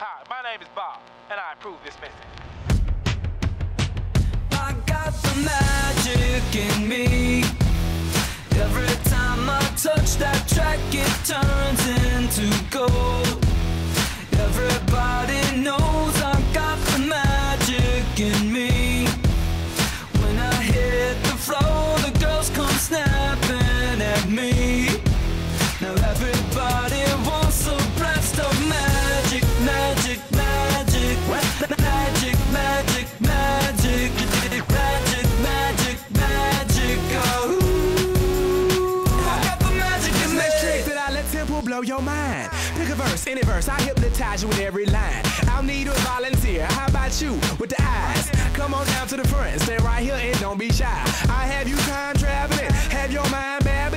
Hi, my name is Bob, and I approve this message. I got the magic in me. Every time I touch that track, it turns into gold. Everybody knows I got the magic in me. When I hit the floor, the girls come snapping at me. Now everybody wants a blast of magic, magic, magic, magic, magic, magic, magic, magic, magic. Oh, I got the magic in me. Next trick that I let Temple blow your mind. Pick a verse, any verse, I hypnotize you with every line. I'll need a volunteer. How about you with the eyes? Come on down to the front, stay right here and don't be shy. I have you time traveling, have your mind babbling.